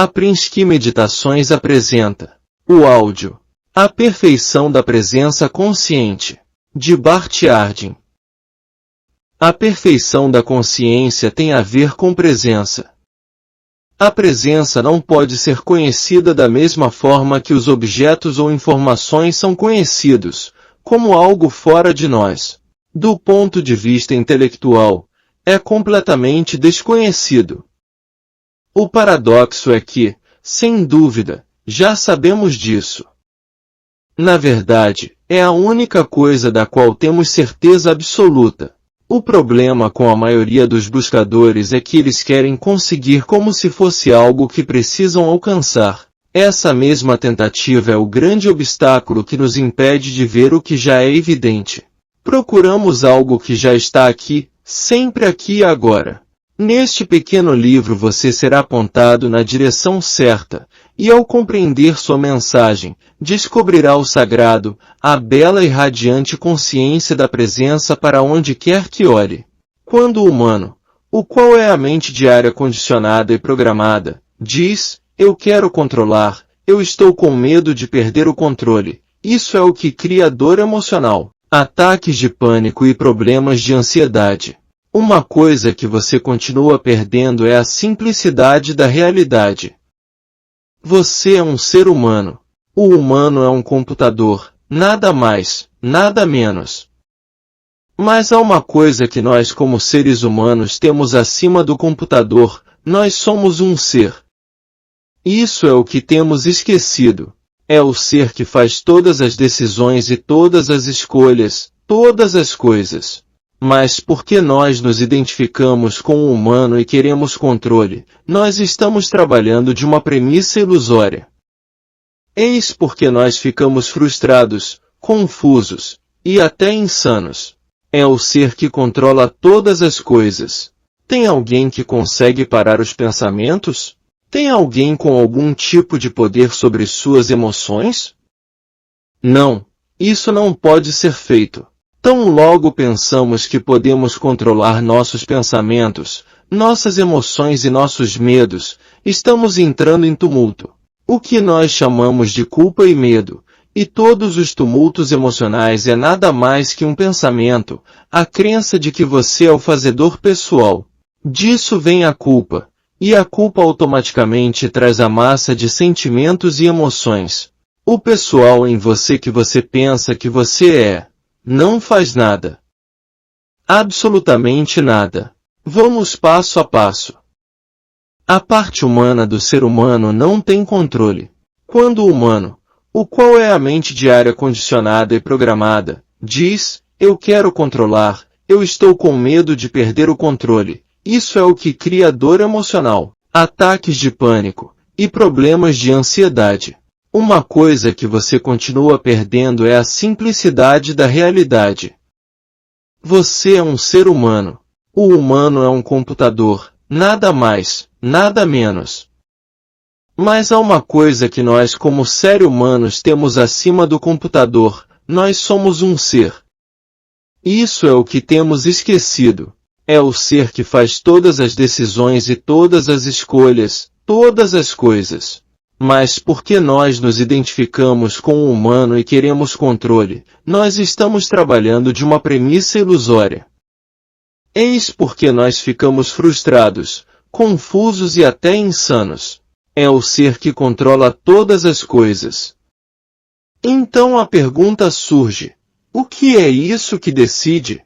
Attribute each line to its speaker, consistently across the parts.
Speaker 1: Aprenski Meditações apresenta o áudio A Perfeição da Presença Consciente, de Bart Ehrman. A perfeição da consciência tem a ver com presença. A presença não pode ser conhecida da mesma forma que os objetos ou informações são conhecidos, como algo fora de nós. Do ponto de vista intelectual, é completamente desconhecido. O paradoxo é que, sem dúvida, já sabemos disso. Na verdade, é a única coisa da qual temos certeza absoluta. O problema com a maioria dos buscadores é que eles querem conseguir como se fosse algo que precisam alcançar. Essa mesma tentativa é o grande obstáculo que nos impede de ver o que já é evidente. Procuramos algo que já está aqui, sempre aqui e agora. Neste pequeno livro você será apontado na direção certa, e ao compreender sua mensagem, descobrirá o sagrado, a bela e radiante consciência da presença para onde quer que olhe. Quando o humano, o qual é a mente diária condicionada e programada, diz, eu quero controlar, eu estou com medo de perder o controle, isso é o que cria dor emocional, ataques de pânico e problemas de ansiedade. Uma coisa que você continua perdendo é a simplicidade da realidade. Você é um ser humano. O humano é um computador, nada mais, nada menos. Mas há uma coisa que nós como seres humanos temos acima do computador, nós somos um ser. Isso é o que temos esquecido. É o ser que faz todas as decisões e todas as escolhas, todas as coisas. Mas porque nós nos identificamos com o humano e queremos controle, nós estamos trabalhando de uma premissa ilusória. Eis porque nós ficamos frustrados, confusos, e até insanos. É o ser que controla todas as coisas. Tem alguém que consegue parar os pensamentos? Tem alguém com algum tipo de poder sobre suas emoções? Não, isso não pode ser feito. Tão logo pensamos que podemos controlar nossos pensamentos, nossas emoções e nossos medos, estamos entrando em tumulto. O que nós chamamos de culpa e medo, e todos os tumultos emocionais é nada mais que um pensamento, a crença de que você é o fazedor pessoal. Disso vem a culpa, e a culpa automaticamente traz a massa de sentimentos e emoções. O pessoal em você que você pensa que você é. Não faz nada. Absolutamente nada. Vamos passo a passo. A parte humana do ser humano não tem controle. Quando o humano, o qual é a mente diária condicionada e programada, diz, eu quero controlar, eu estou com medo de perder o controle, isso é o que cria dor emocional, ataques de pânico, e problemas de ansiedade. Uma coisa que você continua perdendo é a simplicidade da realidade. Você é um ser humano. O humano é um computador, nada mais, nada menos. Mas há uma coisa que nós como seres humanos temos acima do computador, nós somos um ser. Isso é o que temos esquecido. É o ser que faz todas as decisões e todas as escolhas, todas as coisas. Mas porque nós nos identificamos com o humano e queremos controle, nós estamos trabalhando de uma premissa ilusória. Eis porque nós ficamos frustrados, confusos e até insanos. É o ser que controla todas as coisas. Então a pergunta surge: o que é isso que decide?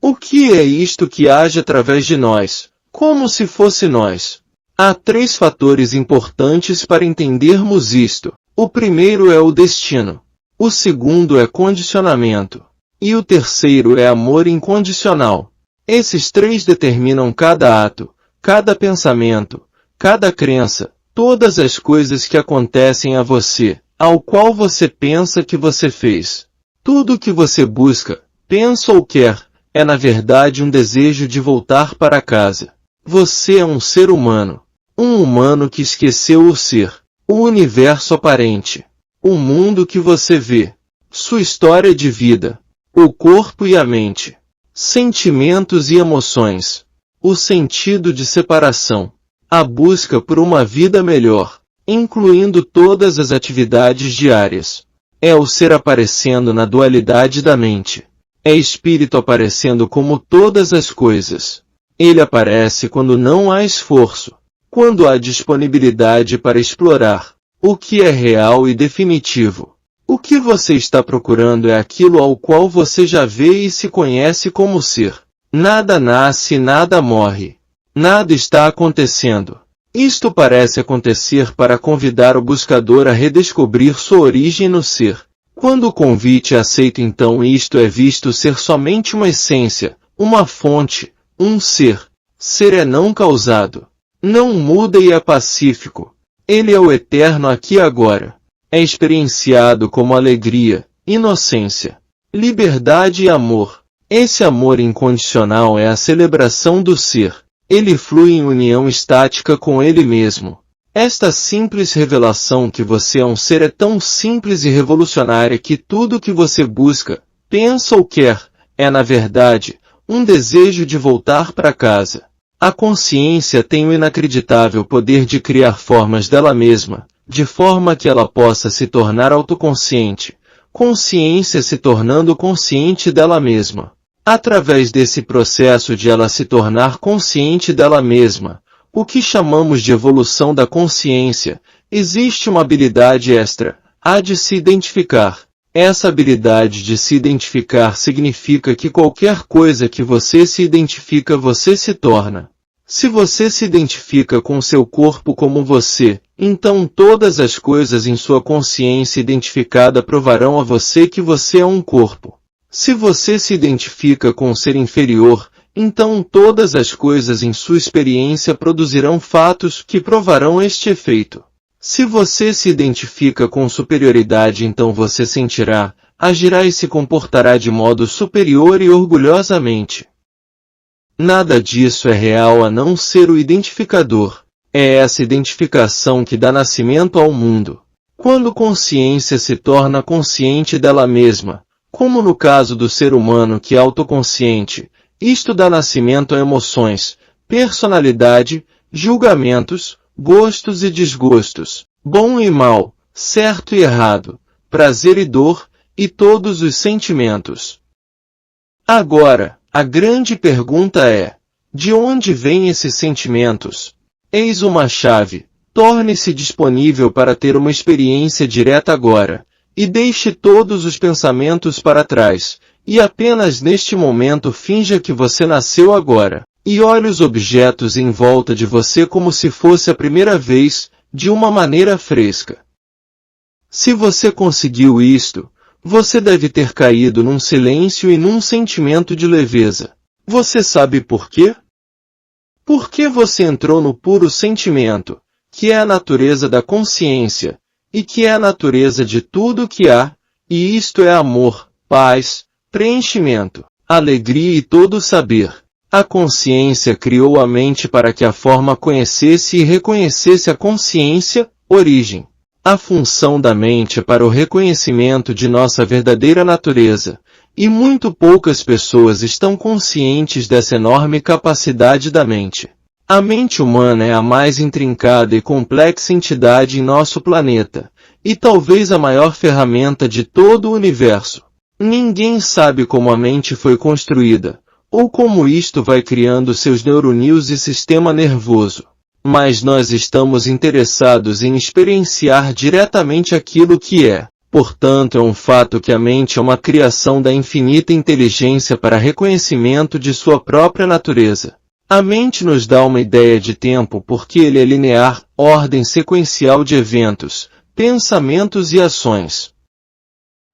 Speaker 1: O que é isto que age através de nós, como se fosse nós? Há 3 fatores importantes para entendermos isto. O primeiro é o destino. O segundo é condicionamento. E o terceiro é amor incondicional. Esses 3 determinam cada ato, cada pensamento, cada crença, todas as coisas que acontecem a você, ao qual você pensa que você fez. Tudo que você busca, pensa ou quer, é na verdade um desejo de voltar para casa. Você é um ser humano. Um humano que esqueceu o ser, o universo aparente, o mundo que você vê, sua história de vida, o corpo e a mente, sentimentos e emoções, o sentido de separação. A busca por uma vida melhor, incluindo todas as atividades diárias. É o ser aparecendo na dualidade da mente. É espírito aparecendo como todas as coisas. Ele aparece quando não há esforço, quando há disponibilidade para explorar o que é real e definitivo. O que você está procurando é aquilo ao qual você já vê e se conhece como ser. Nada nasce e nada morre. Nada está acontecendo. Isto parece acontecer para convidar o buscador a redescobrir sua origem no ser. Quando o convite é aceito, então isto é visto ser somente uma essência, uma fonte, um ser. Ser é não causado. Não muda e é pacífico. Ele é o eterno aqui e agora. É experienciado como alegria, inocência, liberdade e amor. Esse amor incondicional é a celebração do ser. Ele flui em união estática com ele mesmo. Esta simples revelação que você é um ser é tão simples e revolucionária que tudo que você busca, pensa ou quer, é na verdade, um desejo de voltar para casa. A consciência tem o inacreditável poder de criar formas dela mesma, de forma que ela possa se tornar autoconsciente. Consciência se tornando consciente dela mesma. Através desse processo de ela se tornar consciente dela mesma, o que chamamos de evolução da consciência, existe uma habilidade extra, a de se identificar. Essa habilidade de se identificar significa que qualquer coisa que você se identifica você se torna. Se você se identifica com seu corpo como você, então todas as coisas em sua consciência identificada provarão a você que você é um corpo. Se você se identifica com o ser inferior, então todas as coisas em sua experiência produzirão fatos que provarão este efeito. Se você se identifica com superioridade, então você sentirá, agirá e se comportará de modo superior e orgulhosamente. Nada disso é real a não ser o identificador. É essa identificação que dá nascimento ao mundo. Quando consciência se torna consciente dela mesma, como no caso do ser humano que é autoconsciente, isto dá nascimento a emoções, personalidade, julgamentos, gostos e desgostos, bom e mal, certo e errado, prazer e dor, e todos os sentimentos. Agora, a grande pergunta é, de onde vêm esses sentimentos? Eis uma chave, torne-se disponível para ter uma experiência direta agora. E deixe todos os pensamentos para trás, e apenas neste momento finja que você nasceu agora, e olhe os objetos em volta de você como se fosse a primeira vez, de uma maneira fresca. Se você conseguiu isto, você deve ter caído num silêncio e num sentimento de leveza. Você sabe por quê? Porque você entrou no puro sentimento, que é a natureza da consciência, e que é a natureza de tudo o que há, e isto é amor, paz, preenchimento, alegria e todo saber. A consciência criou a mente para que a forma conhecesse e reconhecesse a consciência, origem. A função da mente é para o reconhecimento de nossa verdadeira natureza, e muito poucas pessoas estão conscientes dessa enorme capacidade da mente. A mente humana é a mais intrincada e complexa entidade em nosso planeta, e talvez a maior ferramenta de todo o universo. Ninguém sabe como a mente foi construída, ou como isto vai criando seus neurônios e sistema nervoso. Mas nós estamos interessados em experienciar diretamente aquilo que é. Portanto, é um fato que a mente é uma criação da infinita inteligência para reconhecimento de sua própria natureza. A mente nos dá uma ideia de tempo porque ele é linear, ordem sequencial de eventos, pensamentos e ações.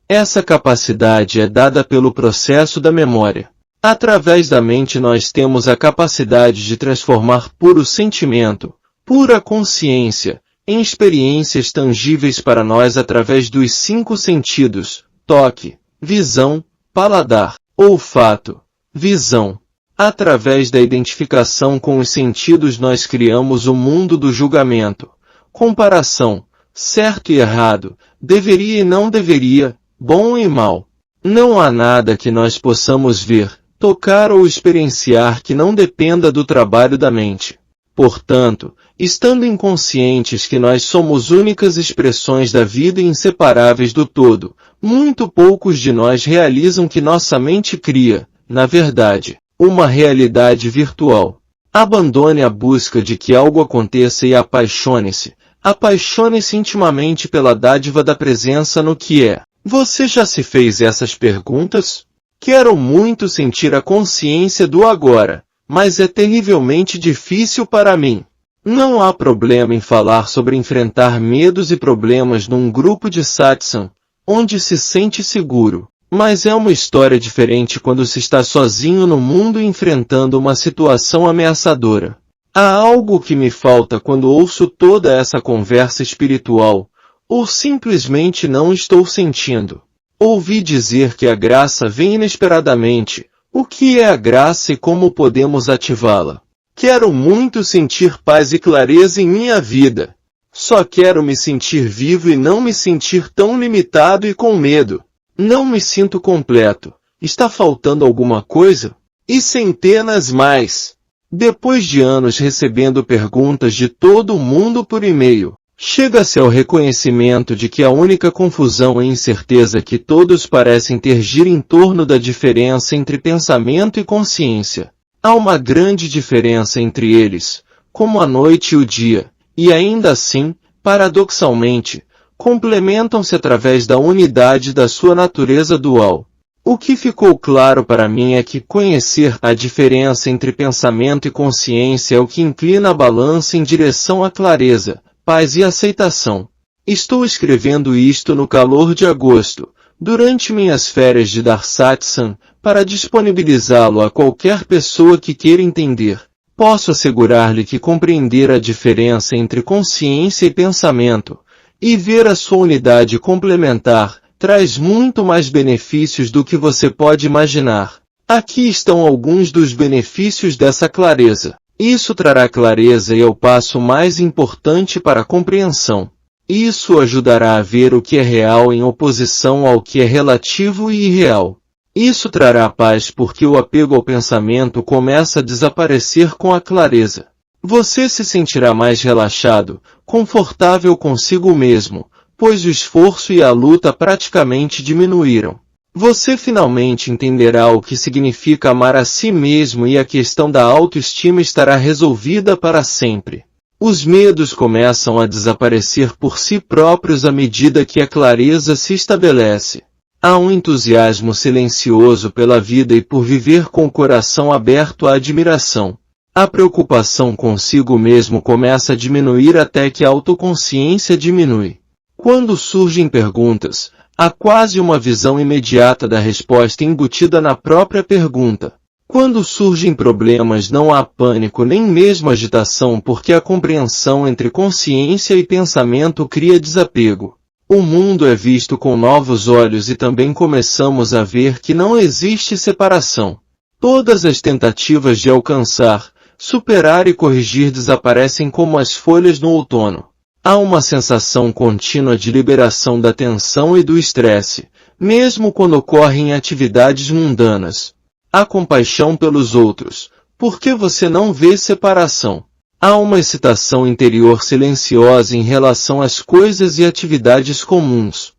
Speaker 1: Essa capacidade é dada pelo processo da memória. Através da mente nós temos a capacidade de transformar puro sentimento, pura consciência, em experiências tangíveis para nós através dos 5 sentidos: toque, visão, paladar, olfato, visão. Através da identificação com os sentidos nós criamos o mundo do julgamento, comparação, certo e errado, deveria e não deveria, bom e mal. Não há nada que nós possamos ver, tocar ou experienciar que não dependa do trabalho da mente. Portanto, estando inconscientes que nós somos únicas expressões da vida e inseparáveis do todo. Muito poucos de nós realizam que nossa mente cria, na verdade, uma realidade virtual. Abandone a busca de que algo aconteça e apaixone-se. Apaixone-se intimamente pela dádiva da presença no que é. Você já se fez essas perguntas? Quero muito sentir a consciência do agora, mas é terrivelmente difícil para mim. Não há problema em falar sobre enfrentar medos e problemas num grupo de satsang, onde se sente seguro. Mas é uma história diferente quando se está sozinho no mundo enfrentando uma situação ameaçadora. Há algo que me falta quando ouço toda essa conversa espiritual, ou simplesmente não estou sentindo. Ouvi dizer que a graça vem inesperadamente. O que é a graça e como podemos ativá-la? Quero muito sentir paz e clareza em minha vida. Só quero me sentir vivo e não me sentir tão limitado e com medo. Não me sinto completo. Está faltando alguma coisa? E centenas mais. Depois de anos recebendo perguntas de todo o mundo por e-mail, chega-se ao reconhecimento de que a única confusão e incerteza que todos parecem ter gira em torno da diferença entre pensamento e consciência. Há uma grande diferença entre eles, como a noite e o dia, e ainda assim, paradoxalmente, complementam-se através da unidade da sua natureza dual. O que ficou claro para mim é que conhecer a diferença entre pensamento e consciência é o que inclina a balança em direção à clareza, paz e aceitação. Estou escrevendo isto no calor de agosto, durante minhas férias de dar satsang, para disponibilizá-lo a qualquer pessoa que queira entender. Posso assegurar-lhe que compreender a diferença entre consciência e pensamento, e ver a sua unidade complementar, traz muito mais benefícios do que você pode imaginar. Aqui estão alguns dos benefícios dessa clareza. Isso trará clareza e é o passo mais importante para a compreensão. Isso ajudará a ver o que é real em oposição ao que é relativo e irreal. Isso trará paz porque o apego ao pensamento começa a desaparecer com a clareza. Você se sentirá mais relaxado, confortável consigo mesmo, pois o esforço e a luta praticamente diminuíram. Você finalmente entenderá o que significa amar a si mesmo e a questão da autoestima estará resolvida para sempre. Os medos começam a desaparecer por si próprios à medida que a clareza se estabelece. Há um entusiasmo silencioso pela vida e por viver com o coração aberto à admiração. A preocupação consigo mesmo começa a diminuir até que a autoconsciência diminui. Quando surgem perguntas, há quase uma visão imediata da resposta embutida na própria pergunta. Quando surgem problemas não há pânico nem mesmo agitação porque a compreensão entre consciência e pensamento cria desapego. O mundo é visto com novos olhos e também começamos a ver que não existe separação. Todas as tentativas de alcançar, superar e corrigir desaparecem como as folhas no outono. Há uma sensação contínua de liberação da tensão e do estresse, mesmo quando ocorrem atividades mundanas. Há compaixão pelos outros, porque você não vê separação. Há uma excitação interior silenciosa em relação às coisas e atividades comuns.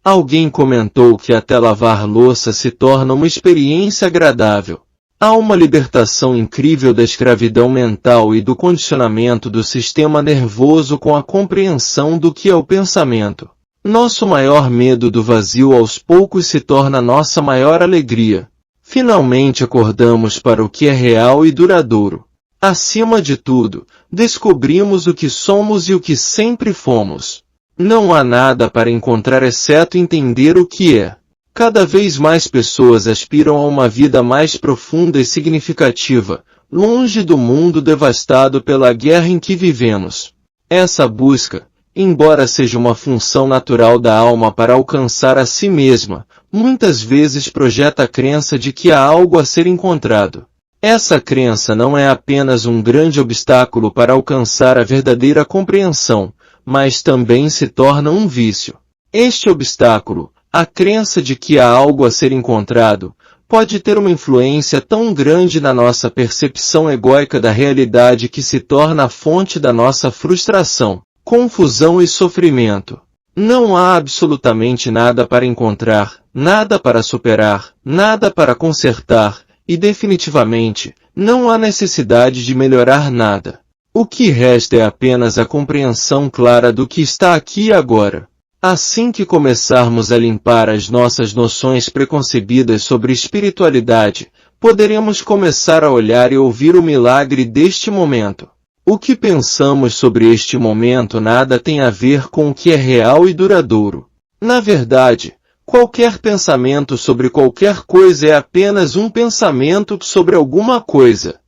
Speaker 1: Alguém comentou que até lavar louça se torna uma experiência agradável. Há uma libertação incrível da escravidão mental e do condicionamento do sistema nervoso com a compreensão do que é o pensamento. Nosso maior medo do vazio aos poucos se torna nossa maior alegria. Finalmente acordamos para o que é real e duradouro. Acima de tudo, descobrimos o que somos e o que sempre fomos. Não há nada para encontrar exceto entender o que é. Cada vez mais pessoas aspiram a uma vida mais profunda e significativa, longe do mundo devastado pela guerra em que vivemos. Essa busca, embora seja uma função natural da alma para alcançar a si mesma, muitas vezes projeta a crença de que há algo a ser encontrado. Essa crença não é apenas um grande obstáculo para alcançar a verdadeira compreensão, mas também se torna um vício. Este obstáculo, a crença de que há algo a ser encontrado, pode ter uma influência tão grande na nossa percepção egóica da realidade que se torna a fonte da nossa frustração, confusão e sofrimento. Não há absolutamente nada para encontrar, nada para superar, nada para consertar, e definitivamente, não há necessidade de melhorar nada. O que resta é apenas a compreensão clara do que está aqui e agora. Assim que começarmos a limpar as nossas noções preconcebidas sobre espiritualidade, poderemos começar a olhar e ouvir o milagre deste momento. O que pensamos sobre este momento nada tem a ver com o que é real e duradouro. Na verdade, qualquer pensamento sobre qualquer coisa é apenas um pensamento sobre alguma coisa.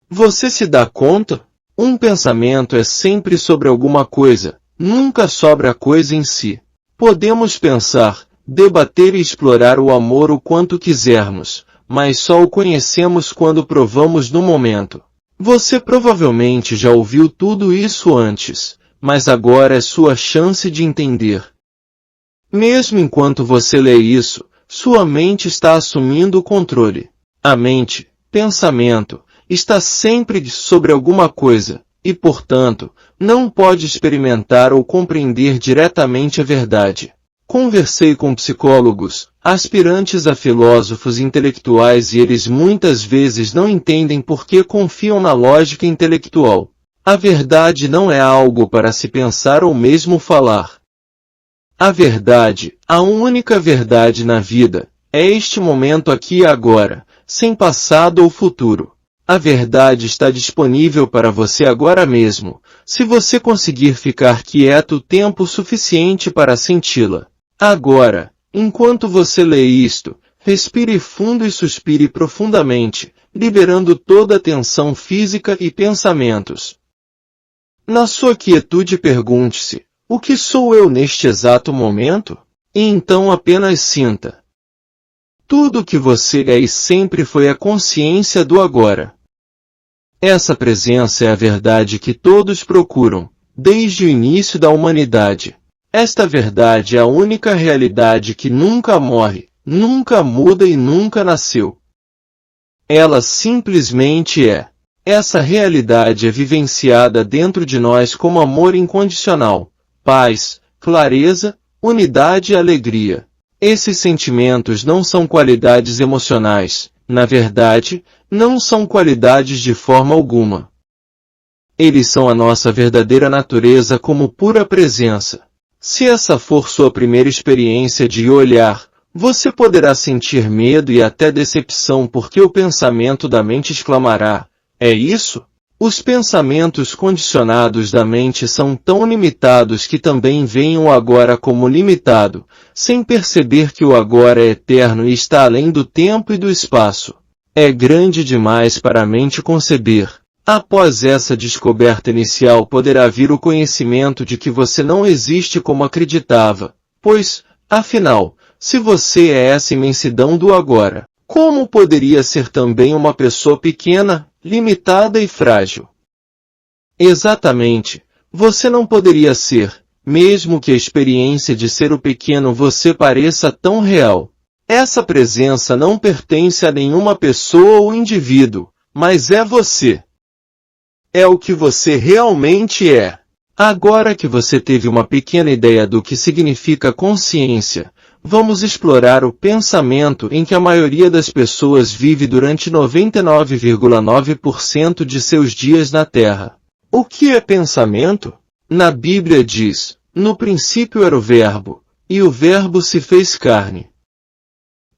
Speaker 1: Você se dá conta? Um pensamento é sempre sobre alguma coisa, nunca sobre a coisa em si. Podemos pensar, debater e explorar o amor o quanto quisermos, mas só o conhecemos quando provamos no momento. Você provavelmente já ouviu tudo isso antes, mas agora é sua chance de entender. Mesmo enquanto você lê isso, sua mente está assumindo o controle. A mente, pensamento, está sempre sobre alguma coisa, e portanto, não pode experimentar ou compreender diretamente a verdade. Conversei com psicólogos, aspirantes a filósofos intelectuais e eles muitas vezes não entendem por que confiam na lógica intelectual. A verdade não é algo para se pensar ou mesmo falar. A verdade, a única verdade na vida, é este momento aqui e agora, sem passado ou futuro. A verdade está disponível para você agora mesmo, se você conseguir ficar quieto o tempo suficiente para senti-la. Agora, enquanto você lê isto, respire fundo e suspire profundamente, liberando toda a tensão física e pensamentos. Na sua quietude pergunte-se, o que sou eu neste exato momento? E então apenas sinta. Tudo o que você é e sempre foi a consciência do agora. Essa presença é a verdade que todos procuram, desde o início da humanidade. Esta verdade é a única realidade que nunca morre, nunca muda e nunca nasceu. Ela simplesmente é. Essa realidade é vivenciada dentro de nós como amor incondicional, paz, clareza, unidade e alegria. Esses sentimentos não são qualidades emocionais, na verdade, não são qualidades de forma alguma. Eles são a nossa verdadeira natureza como pura presença. Se essa for sua primeira experiência de olhar, você poderá sentir medo e até decepção porque o pensamento da mente exclamará, é isso? Os pensamentos condicionados da mente são tão limitados que também veem o agora como limitado, sem perceber que o agora é eterno e está além do tempo e do espaço. É grande demais para a mente conceber. Após essa descoberta inicial poderá vir o conhecimento de que você não existe como acreditava, pois, afinal, se você é essa imensidão do agora, como poderia ser também uma pessoa pequena, limitada e frágil? Exatamente, você não poderia ser, mesmo que a experiência de ser o pequeno você pareça tão real. Essa presença não pertence a nenhuma pessoa ou indivíduo, mas é você. É o que você realmente é. Agora que você teve uma pequena ideia do que significa consciência, vamos explorar o pensamento em que a maioria das pessoas vive durante 99,9% de seus dias na Terra. O que é pensamento? Na Bíblia diz, no princípio era o Verbo, e o Verbo se fez carne.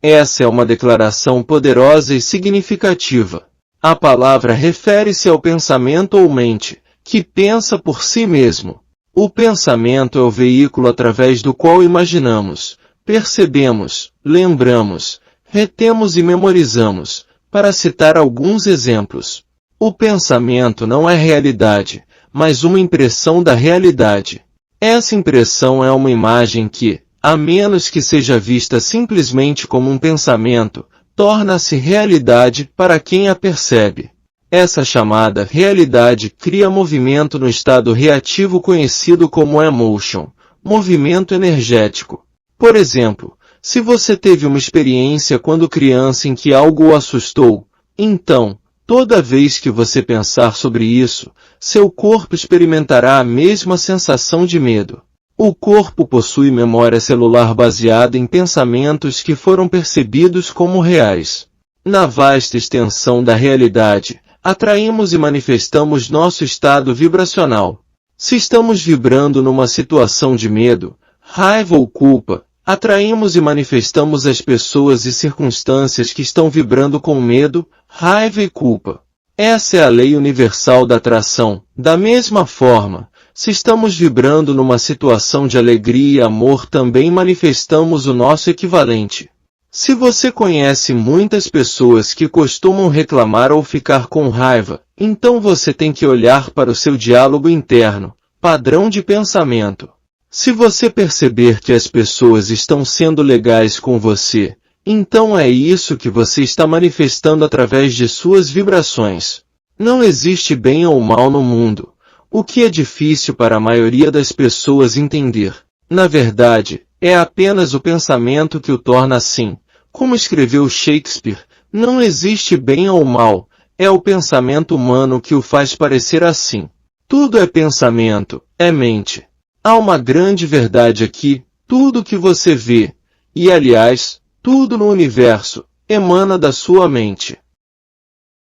Speaker 1: Essa é uma declaração poderosa e significativa. A palavra refere-se ao pensamento ou mente, que pensa por si mesmo. O pensamento é o veículo através do qual imaginamos, percebemos, lembramos, retemos e memorizamos, para citar alguns exemplos. O pensamento não é realidade, mas uma impressão da realidade. Essa impressão é uma imagem que, a menos que seja vista simplesmente como um pensamento, torna-se realidade para quem a percebe. Essa chamada realidade cria movimento no estado reativo conhecido como emotion, movimento energético. Por exemplo, Se você teve uma experiência quando criança em que algo o assustou, então, toda vez que você pensar sobre isso, seu corpo experimentará a mesma sensação de medo. O corpo possui memória celular baseada em pensamentos que foram percebidos como reais. Na vasta extensão da realidade, atraímos e manifestamos nosso estado vibracional. Se estamos vibrando numa situação de medo, raiva ou culpa, atraímos e manifestamos as pessoas e circunstâncias que estão vibrando com medo, raiva e culpa. Essa é a lei universal da atração. Da mesma forma, se estamos vibrando numa situação de alegria e amor, também manifestamos o nosso equivalente. Se você conhece muitas pessoas que costumam reclamar ou ficar com raiva, então você tem que olhar para o seu diálogo interno, padrão de pensamento. Se você perceber que as pessoas estão sendo legais com você, então é isso que você está manifestando através de suas vibrações. Não existe bem ou mal no mundo, o que é difícil para a maioria das pessoas entender. Na verdade, é apenas o pensamento que o torna assim. Como escreveu Shakespeare, não existe bem ou mal, é o pensamento humano que o faz parecer assim. Tudo é pensamento, é mente. Há uma grande verdade aqui: tudo que você vê, e aliás, tudo no universo, emana da sua mente.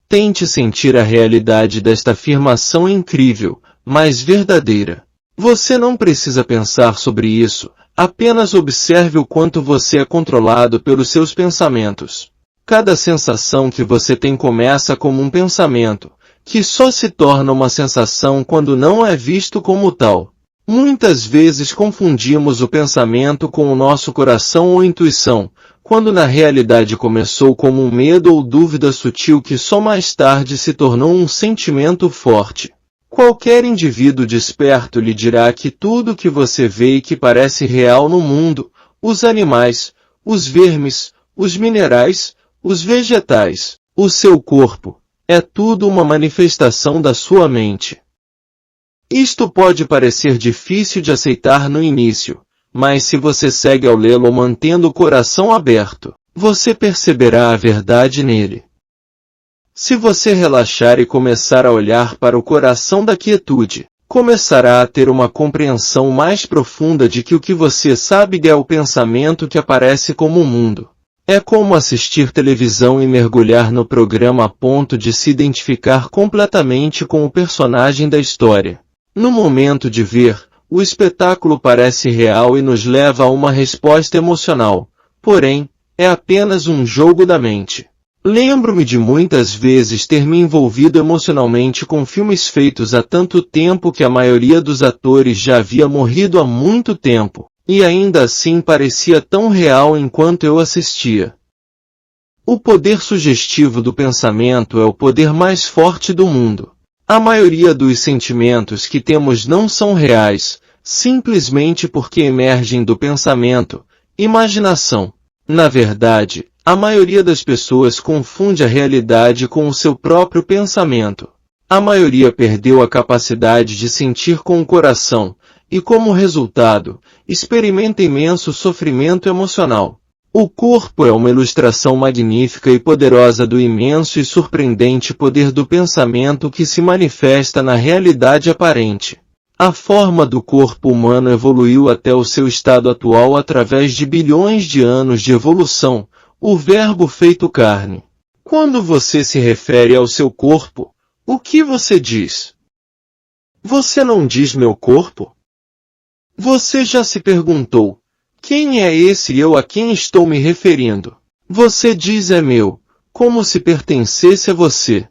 Speaker 1: Tente sentir a realidade desta afirmação incrível, mas verdadeira. Você não precisa pensar sobre isso, apenas observe o quanto você é controlado pelos seus pensamentos. Cada sensação que você tem começa como um pensamento, que só se torna uma sensação quando não é visto como tal. Muitas vezes confundimos o pensamento com o nosso coração ou intuição, quando na realidade começou como um medo ou dúvida sutil que só mais tarde se tornou um sentimento forte. Qualquer indivíduo desperto lhe dirá que tudo que você vê e que parece real no mundo, os animais, os vermes, os minerais, os vegetais, o seu corpo, é tudo uma manifestação da sua mente. Isto pode parecer difícil de aceitar no início, mas se você segue ao lê-lo mantendo o coração aberto, você perceberá a verdade nele. Se você relaxar e começar a olhar para o coração da quietude, começará a ter uma compreensão mais profunda de que o que você sabe é o pensamento que aparece como o mundo. É como assistir televisão e mergulhar no programa a ponto de se identificar completamente com o personagem da história. No momento de ver, o espetáculo parece real e nos leva a uma resposta emocional, porém, é apenas um jogo da mente. Lembro-me de muitas vezes ter me envolvido emocionalmente com filmes feitos há tanto tempo que a maioria dos atores já havia morrido há muito tempo, e ainda assim parecia tão real enquanto eu assistia. O poder sugestivo do pensamento é o poder mais forte do mundo. A maioria dos sentimentos que temos não são reais, simplesmente porque emergem do pensamento, imaginação. Na verdade, a maioria das pessoas confunde a realidade com o seu próprio pensamento. A maioria perdeu a capacidade de sentir com o coração, e como resultado, experimenta imenso sofrimento emocional. O corpo é uma ilustração magnífica e poderosa do imenso e surpreendente poder do pensamento que se manifesta na realidade aparente. A forma do corpo humano evoluiu até o seu estado atual através de bilhões de anos de evolução, o Verbo feito carne. Quando você se refere ao seu corpo, o que você diz? Você não diz meu corpo? Você já se perguntou: quem é esse eu a quem estou me referindo? Você diz é meu, como se pertencesse a você.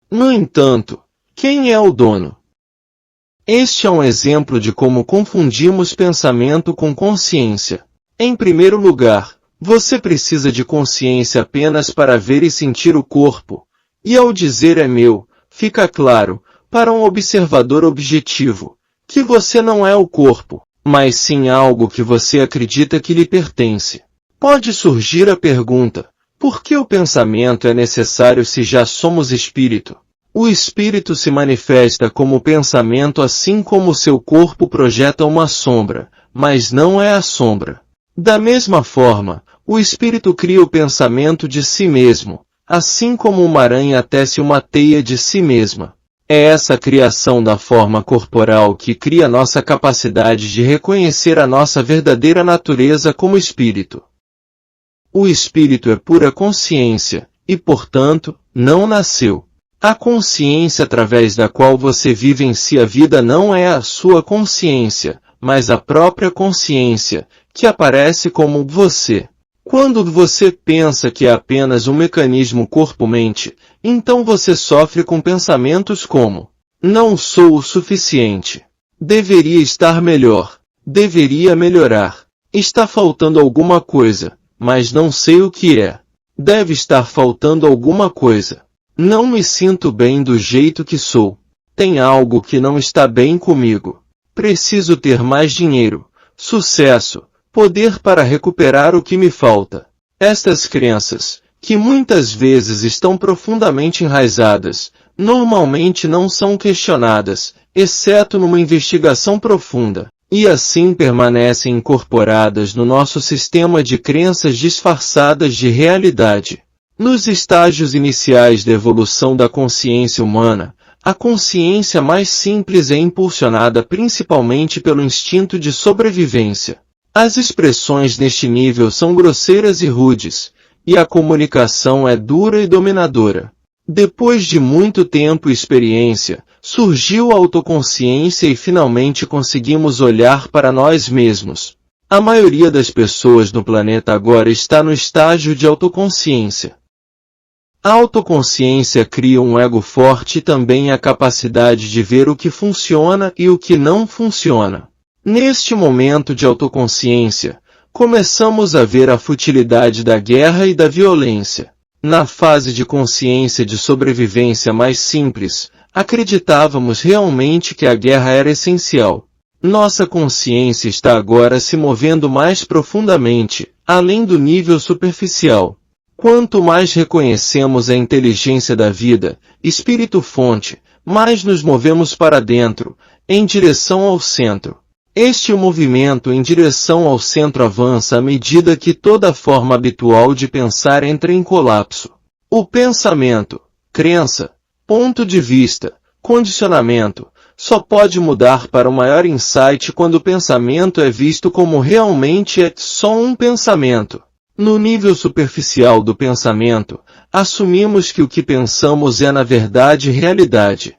Speaker 1: No entanto, quem é o dono? Este é um exemplo de como confundimos pensamento com consciência. Em primeiro lugar, você precisa de consciência apenas para ver e sentir o corpo, e ao dizer é meu, fica claro, para um observador objetivo, que você não é o corpo, mas sim algo que você acredita que lhe pertence. Pode surgir a pergunta: por que o pensamento é necessário se já somos espírito? O espírito se manifesta como pensamento assim como seu corpo projeta uma sombra, mas não é a sombra. Da mesma forma, o espírito cria o pensamento de si mesmo, assim como uma aranha tece uma teia de si mesma. É essa criação da forma corporal que cria nossa capacidade de reconhecer a nossa verdadeira natureza como espírito. O espírito é pura consciência, e portanto, não nasceu. A consciência através da qual você vivencia a vida não é a sua consciência, mas a própria consciência, que aparece como você. Quando você pensa que é apenas um mecanismo corpo-mente, então você sofre com pensamentos como: não sou o suficiente. Deveria estar melhor. Deveria melhorar. Está faltando alguma coisa, mas não sei o que é. Deve estar faltando alguma coisa. Não me sinto bem do jeito que sou. Tem algo que não está bem comigo. Preciso ter mais dinheiro, sucesso, poder para recuperar o que me falta. Estas crenças, que muitas vezes estão profundamente enraizadas, normalmente não são questionadas, exceto numa investigação profunda, e assim permanecem incorporadas no nosso sistema de crenças disfarçadas de realidade. Nos estágios iniciais da evolução da consciência humana, a consciência mais simples é impulsionada principalmente pelo instinto de sobrevivência. As expressões neste nível são grosseiras e rudes, e a comunicação é dura e dominadora. Depois de muito tempo e experiência, surgiu a autoconsciência e finalmente conseguimos olhar para nós mesmos. A maioria das pessoas no planeta agora está no estágio de autoconsciência. A autoconsciência cria um ego forte e também a capacidade de ver o que funciona e o que não funciona. Neste momento de autoconsciência, começamos a ver a futilidade da guerra e da violência. Na fase de consciência de sobrevivência mais simples, acreditávamos realmente que a guerra era essencial. Nossa consciência está agora se movendo mais profundamente, além do nível superficial. Quanto mais reconhecemos a inteligência da vida, espírito-fonte, mais nos movemos para dentro, em direção ao centro. Este movimento em direção ao centro avança à medida que toda forma habitual de pensar entra em colapso. O pensamento, crença, ponto de vista, condicionamento, só pode mudar para o maior insight quando o pensamento é visto como realmente é só um pensamento. No nível superficial do pensamento, assumimos que o que pensamos é na verdade realidade.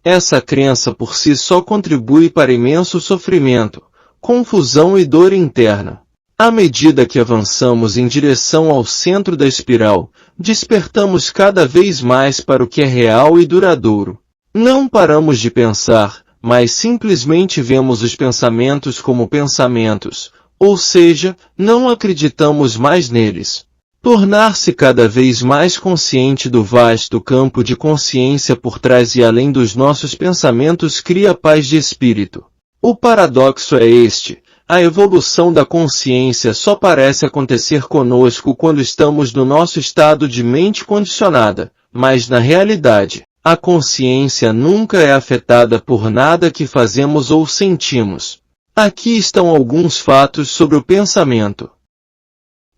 Speaker 1: Essa crença por si só contribui para imenso sofrimento, confusão e dor interna. À medida que avançamos em direção ao centro da espiral, despertamos cada vez mais para o que é real e duradouro. Não paramos de pensar, mas simplesmente vemos os pensamentos como pensamentos, ou seja, não acreditamos mais neles. Tornar-se cada vez mais consciente do vasto campo de consciência por trás e além dos nossos pensamentos cria paz de espírito. O paradoxo é este: a evolução da consciência só parece acontecer conosco quando estamos no nosso estado de mente condicionada, mas na realidade, a consciência nunca é afetada por nada que fazemos ou sentimos. Aqui estão alguns fatos sobre o pensamento.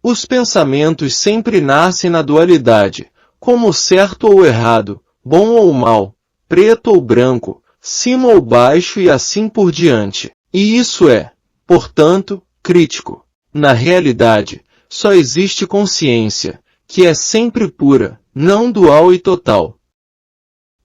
Speaker 1: Os pensamentos sempre nascem na dualidade, como certo ou errado, bom ou mal, preto ou branco, cima ou baixo e assim por diante. E isso é, portanto, crítico. Na realidade, só existe consciência, que é sempre pura, não dual e total.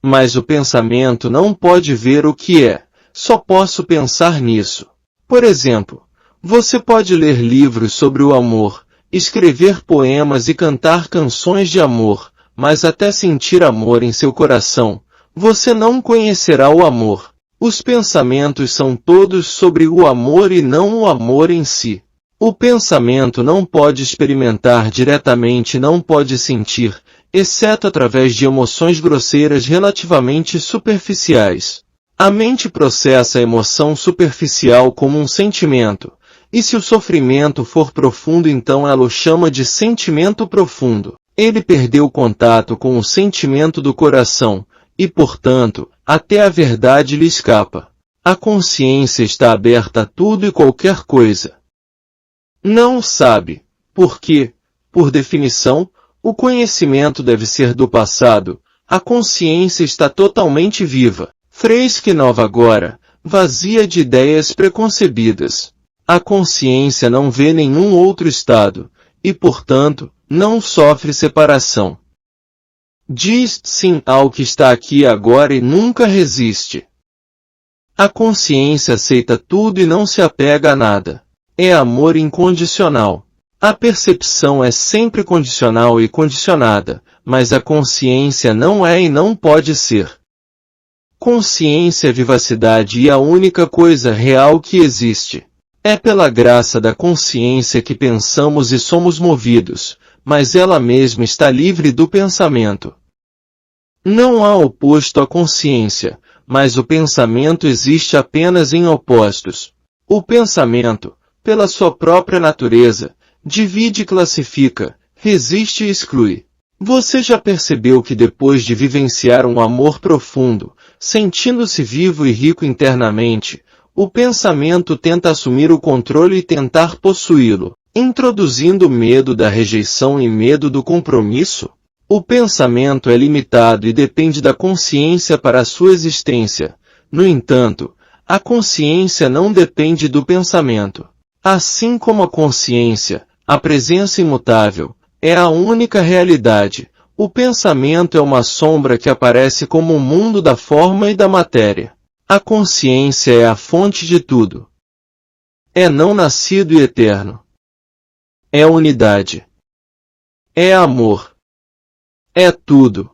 Speaker 1: Mas o pensamento não pode ver o que é, só posso pensar nisso. Por exemplo, você pode ler livros sobre o amor, escrever poemas e cantar canções de amor, mas até sentir amor em seu coração, você não conhecerá o amor. Os pensamentos são todos sobre o amor e não o amor em si. O pensamento não pode experimentar diretamente e não pode sentir, exceto através de emoções grosseiras relativamente superficiais. A mente processa a emoção superficial como um sentimento, e se o sofrimento for profundo então ela o chama de sentimento profundo. Ele perdeu contato com o sentimento do coração, e portanto, até a verdade lhe escapa. A consciência está aberta a tudo e qualquer coisa. Não sabe, porque, por definição, o conhecimento deve ser do passado, a consciência está totalmente viva, fresca e nova agora, vazia de ideias preconcebidas. A consciência não vê nenhum outro estado, e portanto, não sofre separação. Diz sim ao que está aqui agora e nunca resiste. A consciência aceita tudo e não se apega a nada. É amor incondicional. A percepção é sempre condicional e condicionada, mas a consciência não é e não pode ser. Consciência é vivacidade e a única coisa real que existe. É pela graça da consciência que pensamos e somos movidos, mas ela mesma está livre do pensamento. Não há oposto à consciência, mas o pensamento existe apenas em opostos. O pensamento, pela sua própria natureza, divide e classifica, resiste e exclui. Você já percebeu que depois de vivenciar um amor profundo, sentindo-se vivo e rico internamente, o pensamento tenta assumir o controle e tentar possuí-lo, introduzindo medo da rejeição e medo do compromisso? O pensamento é limitado e depende da consciência para a sua existência. No entanto, a consciência não depende do pensamento. Assim como a consciência, a presença imutável, é a única realidade, o pensamento é uma sombra que aparece como o mundo da forma e da matéria. A consciência é a fonte de tudo. É não nascido e eterno. É unidade. É amor. É tudo.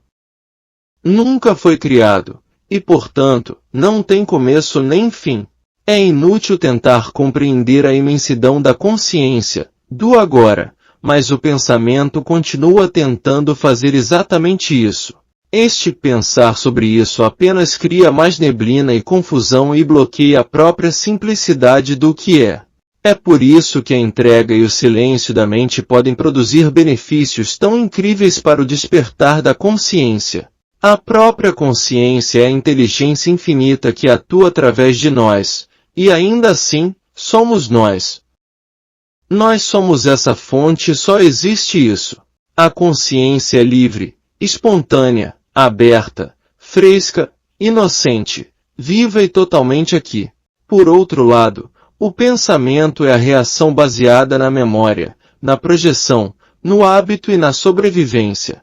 Speaker 1: Nunca foi criado, e portanto, não tem começo nem fim. É inútil tentar compreender a imensidão da consciência, do agora, mas o pensamento continua tentando fazer exatamente isso. Este pensar sobre isso apenas cria mais neblina e confusão e bloqueia a própria simplicidade do que é. É por isso que a entrega e o silêncio da mente podem produzir benefícios tão incríveis para o despertar da consciência. A própria consciência é a inteligência infinita que atua através de nós, e ainda assim, somos nós. Nós somos essa fonte e só existe isso. A consciência é livre, espontânea, aberta, fresca, inocente, viva e totalmente aqui. Por outro lado, o pensamento é a reação baseada na memória, na projeção, no hábito e na sobrevivência.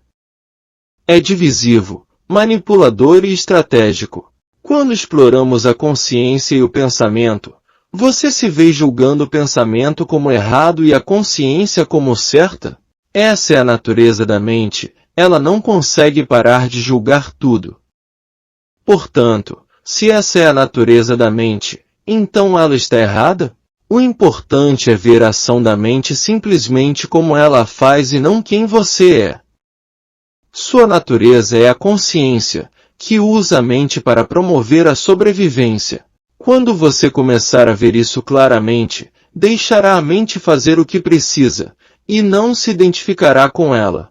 Speaker 1: É divisivo, manipulador e estratégico. Quando exploramos a consciência e o pensamento, você se vê julgando o pensamento como errado e a consciência como certa? Essa é a natureza da mente. Ela não consegue parar de julgar tudo. Portanto, se essa é a natureza da mente, então ela está errada? O importante é ver a ação da mente simplesmente como ela a faz e não quem você é. Sua natureza é a consciência, que usa a mente para promover a sobrevivência. Quando você começar a ver isso claramente, deixará a mente fazer o que precisa, e não se identificará com ela.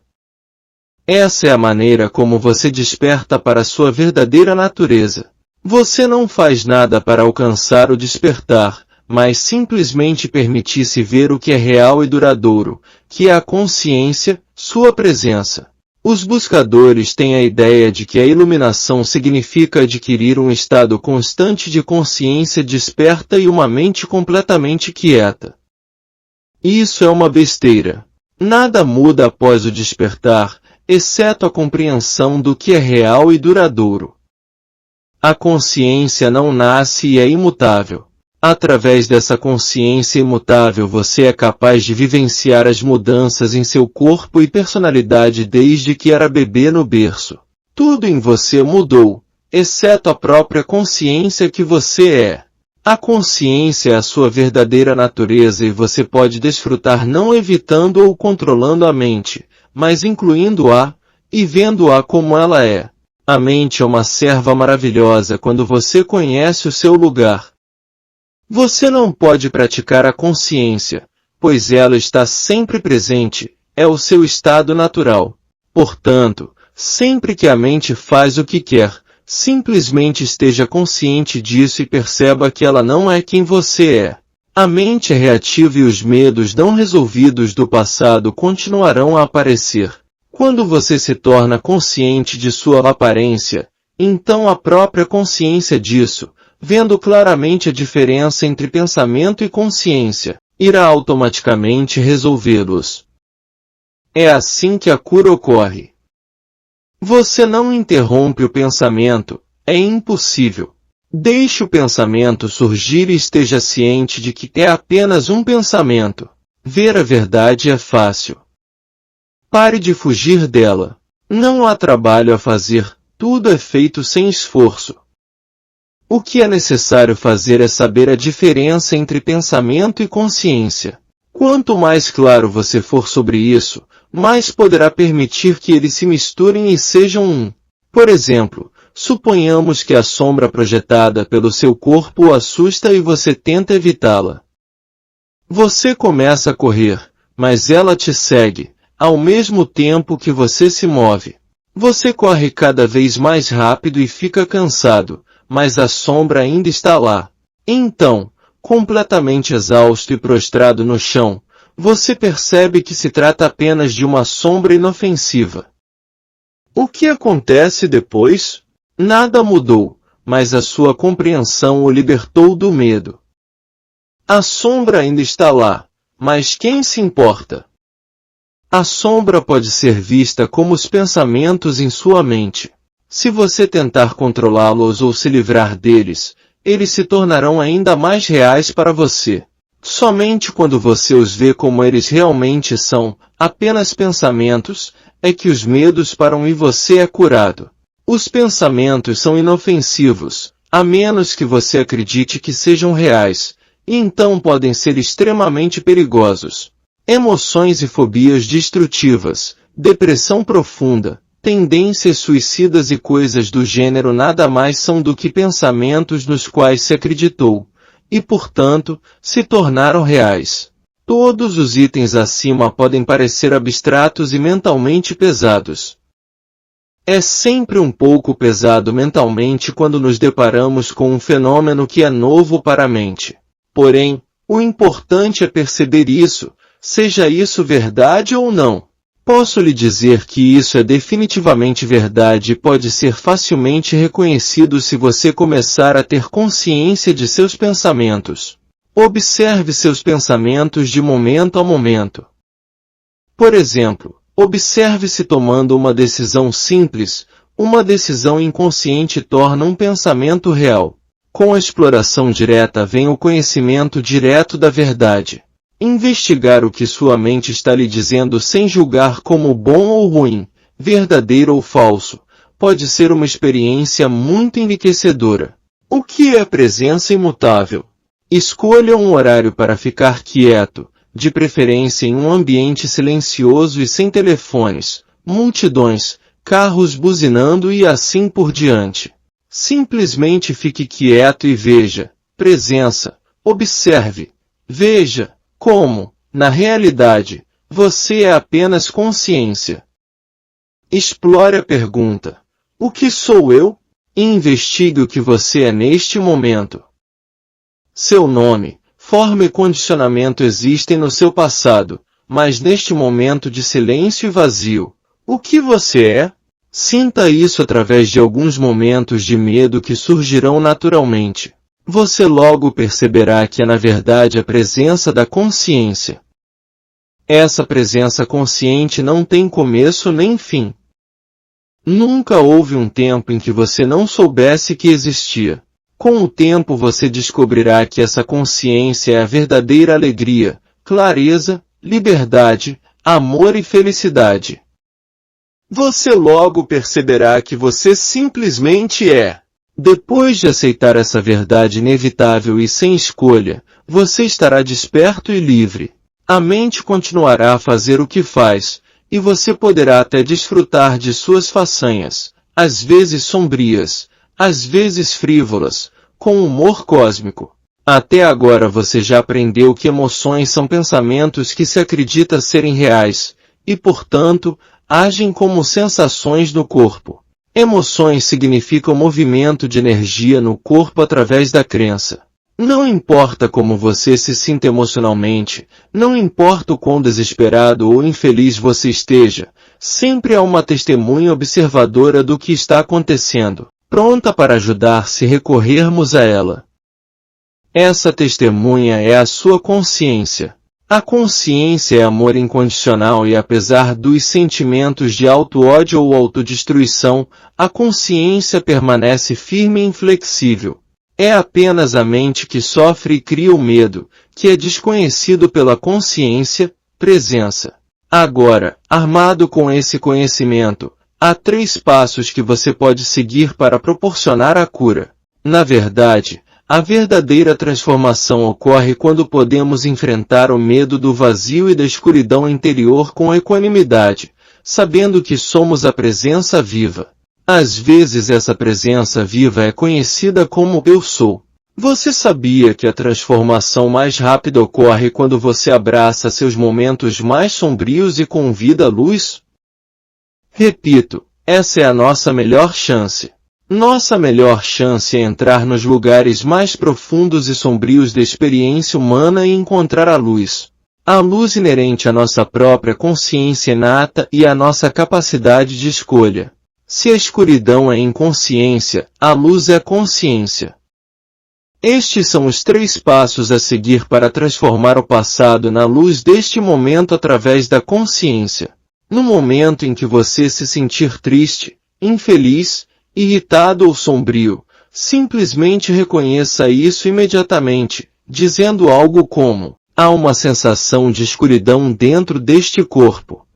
Speaker 1: Essa é a maneira como você desperta para a sua verdadeira natureza. Você não faz nada para alcançar o despertar, mas simplesmente permitir-se ver o que é real e duradouro, que é a consciência, sua presença. Os buscadores têm a ideia de que a iluminação significa adquirir um estado constante de consciência desperta e uma mente completamente quieta. Isso é uma besteira. Nada muda após o despertar, exceto a compreensão do que é real e duradouro. A consciência não nasce e é imutável. Através dessa consciência imutável você é capaz de vivenciar as mudanças em seu corpo e personalidade desde que era bebê no berço. Tudo em você mudou, exceto a própria consciência que você é. A consciência é a sua verdadeira natureza e você pode desfrutar não evitando ou controlando a mente, mas incluindo-a, e vendo-a como ela é. A mente é uma serva maravilhosa quando você conhece o seu lugar. Você não pode praticar a consciência, pois ela está sempre presente, é o seu estado natural. Portanto, sempre que a mente faz o que quer, simplesmente esteja consciente disso e perceba que ela não é quem você é. A mente é reativa e os medos não resolvidos do passado continuarão a aparecer. Quando você se torna consciente de sua aparência, então a própria consciência disso, vendo claramente a diferença entre pensamento e consciência, irá automaticamente resolvê-los. É assim que a cura ocorre. Você não interrompe o pensamento, é impossível. Deixe o pensamento surgir e esteja ciente de que é apenas um pensamento. Ver a verdade é fácil. Pare de fugir dela. Não há trabalho a fazer, tudo é feito sem esforço. O que é necessário fazer é saber a diferença entre pensamento e consciência. Quanto mais claro você for sobre isso, mais poderá permitir que eles se misturem e sejam um. Por exemplo, suponhamos que a sombra projetada pelo seu corpo o assusta e você tenta evitá-la. Você começa a correr, mas ela te segue, ao mesmo tempo que você se move. Você corre cada vez mais rápido e fica cansado, mas a sombra ainda está lá. Então, completamente exausto e prostrado no chão, você percebe que se trata apenas de uma sombra inofensiva. O que acontece depois? Nada mudou, mas a sua compreensão o libertou do medo. A sombra ainda está lá, mas quem se importa? A sombra pode ser vista como os pensamentos em sua mente. Se você tentar controlá-los ou se livrar deles, eles se tornarão ainda mais reais para você. Somente quando você os vê como eles realmente são, apenas pensamentos, é que os medos param e você é curado. Os pensamentos são inofensivos, a menos que você acredite que sejam reais, e então podem ser extremamente perigosos. Emoções e fobias destrutivas, depressão profunda, tendências suicidas e coisas do gênero nada mais são do que pensamentos nos quais se acreditou, e portanto, se tornaram reais. Todos os itens acima podem parecer abstratos e mentalmente pesados. É sempre um pouco pesado mentalmente quando nos deparamos com um fenômeno que é novo para a mente. Porém, o importante é perceber isso, seja isso verdade ou não. Posso lhe dizer que isso é definitivamente verdade e pode ser facilmente reconhecido se você começar a ter consciência de seus pensamentos. Observe seus pensamentos de momento a momento. Por exemplo, observe-se tomando uma decisão simples, uma decisão inconsciente torna um pensamento real. Com a exploração direta vem o conhecimento direto da verdade. Investigar o que sua mente está lhe dizendo sem julgar como bom ou ruim, verdadeiro ou falso, pode ser uma experiência muito enriquecedora. O que é presença imutável? Escolha um horário para ficar quieto, de preferência em um ambiente silencioso e sem telefones, multidões, carros buzinando e assim por diante. Simplesmente fique quieto e veja. Presença. Observe. Veja. Como, na realidade, você é apenas consciência. Explore a pergunta: o que sou eu? E investigue o que você é neste momento. Seu nome, forma e condicionamento existem no seu passado, mas neste momento de silêncio e vazio, o que você é? Sinta isso através de alguns momentos de medo que surgirão naturalmente. Você logo perceberá que é na verdade a presença da consciência. Essa presença consciente não tem começo nem fim. Nunca houve um tempo em que você não soubesse que existia. Com o tempo você descobrirá que essa consciência é a verdadeira alegria, clareza, liberdade, amor e felicidade. Você logo perceberá que você simplesmente é. Depois de aceitar essa verdade inevitável e sem escolha, você estará desperto e livre. A mente continuará a fazer o que faz, e você poderá até desfrutar de suas façanhas, às vezes sombrias, às vezes frívolas, com humor cósmico. Até agora você já aprendeu que emoções são pensamentos que se acredita serem reais, e portanto, agem como sensações no corpo. Emoções significam movimento de energia no corpo através da crença. Não importa como você se sinta emocionalmente, não importa o quão desesperado ou infeliz você esteja, sempre há uma testemunha observadora do que está acontecendo, pronta para ajudar se recorrermos a ela. Essa testemunha é a sua consciência. A consciência é amor incondicional e apesar dos sentimentos de auto-ódio ou autodestruição, a consciência permanece firme e inflexível. É apenas a mente que sofre e cria o medo, que é desconhecido pela consciência, presença. Agora, armado com esse conhecimento, há 3 passos que você pode seguir para proporcionar a cura. Na verdade, a verdadeira transformação ocorre quando podemos enfrentar o medo do vazio e da escuridão interior com equanimidade, sabendo que somos a presença viva. Às vezes essa presença viva é conhecida como Eu Sou. Você sabia que a transformação mais rápida ocorre quando você abraça seus momentos mais sombrios e convida a luz? Repito, essa é a nossa melhor chance. Nossa melhor chance é entrar nos lugares mais profundos e sombrios da experiência humana e encontrar a luz. A luz inerente à nossa própria consciência inata e à nossa capacidade de escolha. Se a escuridão é inconsciência, a luz é consciência. Estes são os 3 passos a seguir para transformar o passado na luz deste momento através da consciência. No momento em que você se sentir triste, infeliz, irritado ou sombrio, simplesmente reconheça isso imediatamente, dizendo algo como: há uma sensação de escuridão dentro deste corpo.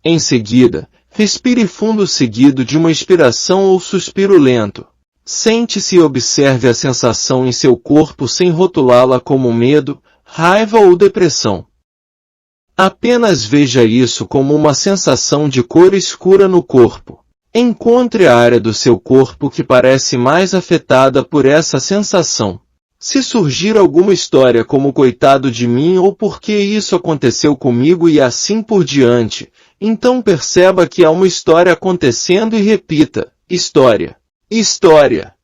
Speaker 1: Em seguida, respire fundo seguido de uma expiração ou suspiro lento. Sente-se e observe a sensação em seu corpo sem rotulá-la como medo, raiva ou depressão. Apenas veja isso como uma sensação de cor escura no corpo. Encontre a área do seu corpo que parece mais afetada por essa sensação. Se surgir alguma história como coitado de mim ou por que isso aconteceu comigo e assim por diante, então perceba que há uma história acontecendo e repita: história, história.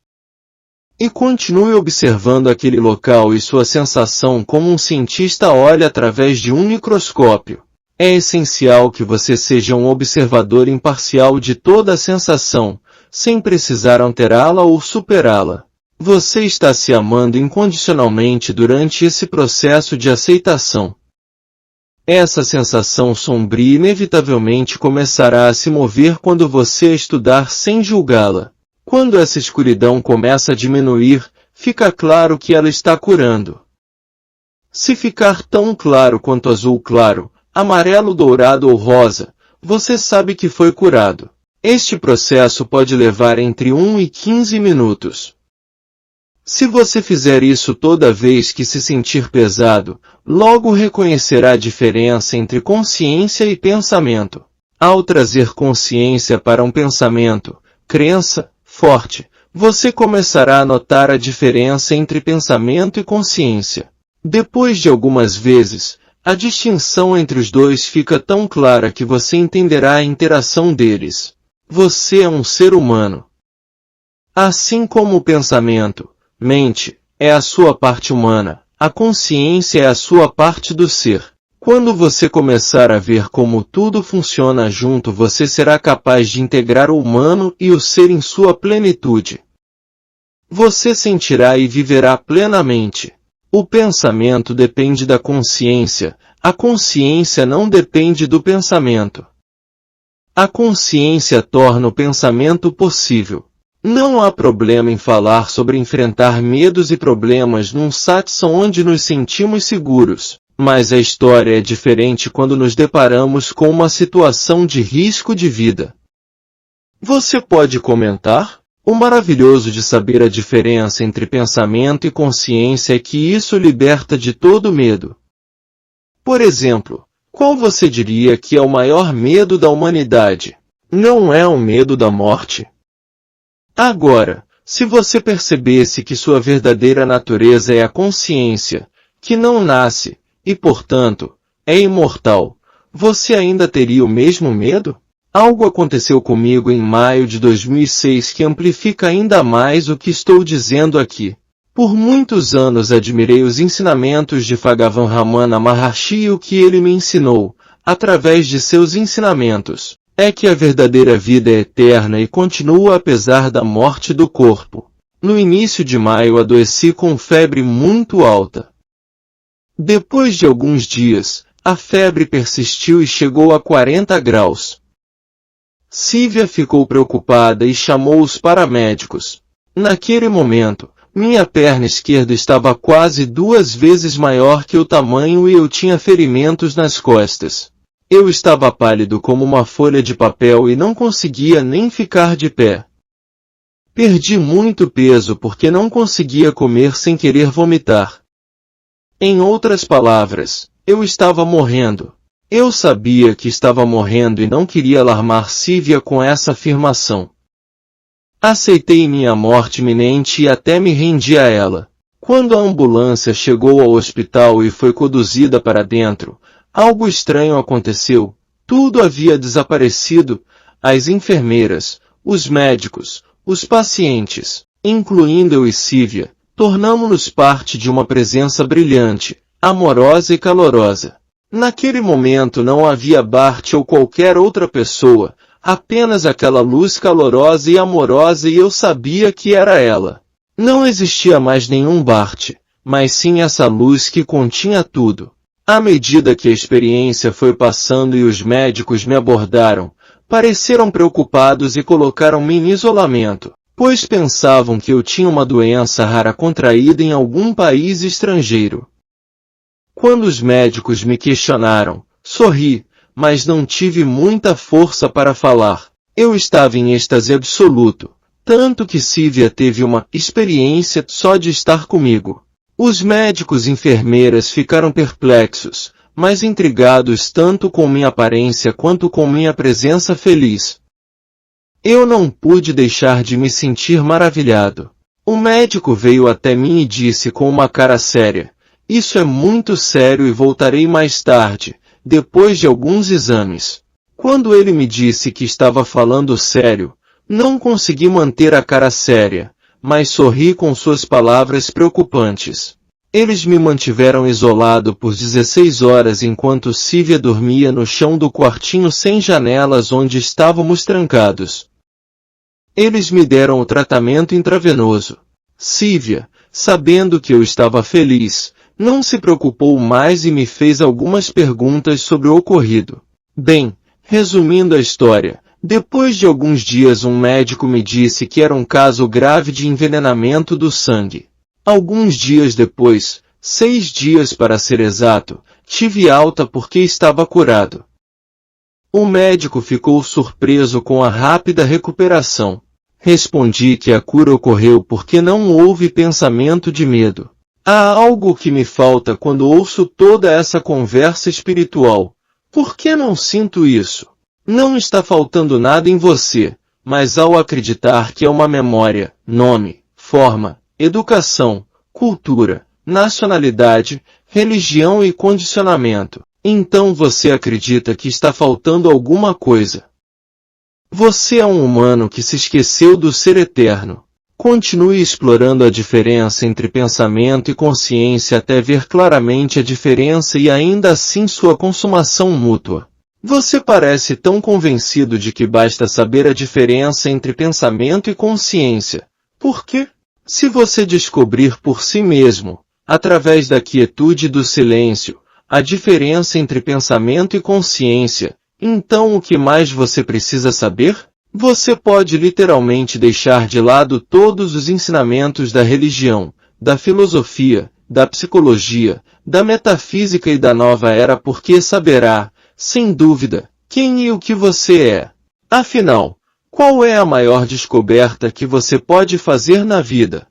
Speaker 1: E continue observando aquele local e sua sensação como um cientista olha através de um microscópio. É essencial que você seja um observador imparcial de toda a sensação, sem precisar alterá-la ou superá-la. Você está se amando incondicionalmente durante esse processo de aceitação. Essa sensação sombria inevitavelmente começará a se mover quando você estudar sem julgá-la. Quando essa escuridão começa a diminuir, fica claro que ela está curando. Se ficar tão claro quanto azul claro, amarelo dourado ou rosa, você sabe que foi curado. Este processo pode levar entre 1 e 15 minutos. Se você fizer isso toda vez que se sentir pesado, logo reconhecerá a diferença entre consciência e pensamento. Ao trazer consciência para um pensamento, crença, forte, você começará a notar a diferença entre pensamento e consciência. Depois de algumas vezes, a distinção entre os dois fica tão clara que você entenderá a interação deles. Você é um ser humano. Assim como o pensamento, mente, é a sua parte humana, a consciência é a sua parte do ser. Quando você começar a ver como tudo funciona junto, você será capaz de integrar o humano e o ser em sua plenitude. Você sentirá e viverá plenamente. O pensamento depende da consciência, a consciência não depende do pensamento. A consciência torna o pensamento possível. Não há problema em falar sobre enfrentar medos e problemas num satsang onde nos sentimos seguros, mas a história é diferente quando nos deparamos com uma situação de risco de vida. Você pode comentar? O maravilhoso de saber a diferença entre pensamento e consciência é que isso liberta de todo medo. Por exemplo, qual você diria que é o maior medo da humanidade? Não é o medo da morte? Agora, se você percebesse que sua verdadeira natureza é a consciência, que não nasce, e portanto, é imortal, você ainda teria o mesmo medo? Algo aconteceu comigo em maio de 2006 que amplifica ainda mais o que estou dizendo aqui. Por muitos anos admirei os ensinamentos de Bhagavan Ramana Maharshi e o que ele me ensinou, através de seus ensinamentos, é que a verdadeira vida é eterna e continua apesar da morte do corpo. No início de maio adoeci com febre muito alta. Depois de alguns dias, a febre persistiu e chegou a 40 graus. Sívia ficou preocupada e chamou os paramédicos. Naquele momento, minha perna esquerda estava quase 2 vezes maior que o tamanho e eu tinha ferimentos nas costas. Eu estava pálido como uma folha de papel e não conseguia nem ficar de pé. Perdi muito peso porque não conseguia comer sem querer vomitar. Em outras palavras, eu estava morrendo. Eu sabia que estava morrendo e não queria alarmar Sívia com essa afirmação. Aceitei minha morte iminente e até me rendi a ela. Quando a ambulância chegou ao hospital e foi conduzida para dentro, algo estranho aconteceu. Tudo havia desaparecido, as enfermeiras, os médicos, os pacientes, incluindo eu e Sívia, tornamo-nos parte de uma presença brilhante, amorosa e calorosa. Naquele momento não havia Bart ou qualquer outra pessoa, apenas aquela luz calorosa e amorosa e eu sabia que era ela. Não existia mais nenhum Bart, mas sim essa luz que continha tudo. À medida que a experiência foi passando e os médicos me abordaram, pareceram preocupados e colocaram-me em isolamento, pois pensavam que eu tinha uma doença rara contraída em algum país estrangeiro. Quando os médicos me questionaram, sorri, mas não tive muita força para falar. Eu estava em êxtase absoluto, tanto que Sívia teve uma experiência só de estar comigo. Os médicos e enfermeiras ficaram perplexos, mas intrigados tanto com minha aparência quanto com minha presença feliz. Eu não pude deixar de me sentir maravilhado. O médico veio até mim e disse com uma cara séria, isso é muito sério e voltarei mais tarde, depois de alguns exames. Quando ele me disse que estava falando sério, não consegui manter a cara séria, mas sorri com suas palavras preocupantes. Eles me mantiveram isolado por 16 horas enquanto Sívia dormia no chão do quartinho sem janelas onde estávamos trancados. Eles me deram o tratamento intravenoso. Sívia, sabendo que eu estava feliz, não se preocupou mais e me fez algumas perguntas sobre o ocorrido. Bem, resumindo a história, depois de alguns dias um médico me disse que era um caso grave de envenenamento do sangue. Alguns dias depois, 6 dias para ser exato, tive alta porque estava curado. O médico ficou surpreso com a rápida recuperação. Respondi que a cura ocorreu porque não houve pensamento de medo. Há algo que me falta quando ouço toda essa conversa espiritual. Por que não sinto isso? Não está faltando nada em você, mas ao acreditar que é uma memória, nome, forma, educação, cultura, nacionalidade, religião e condicionamento, então você acredita que está faltando alguma coisa. Você é um humano que se esqueceu do ser eterno. Continue explorando a diferença entre pensamento e consciência até ver claramente a diferença e ainda assim sua consumação mútua. Você parece tão convencido de que basta saber a diferença entre pensamento e consciência. Por quê? Se você descobrir por si mesmo, através da quietude e do silêncio, a diferença entre pensamento e consciência, então o que mais você precisa saber? Você pode literalmente deixar de lado todos os ensinamentos da religião, da filosofia, da psicologia, da metafísica e da nova era porque saberá, sem dúvida, quem e o que você é. Afinal, qual é a maior descoberta que você pode fazer na vida?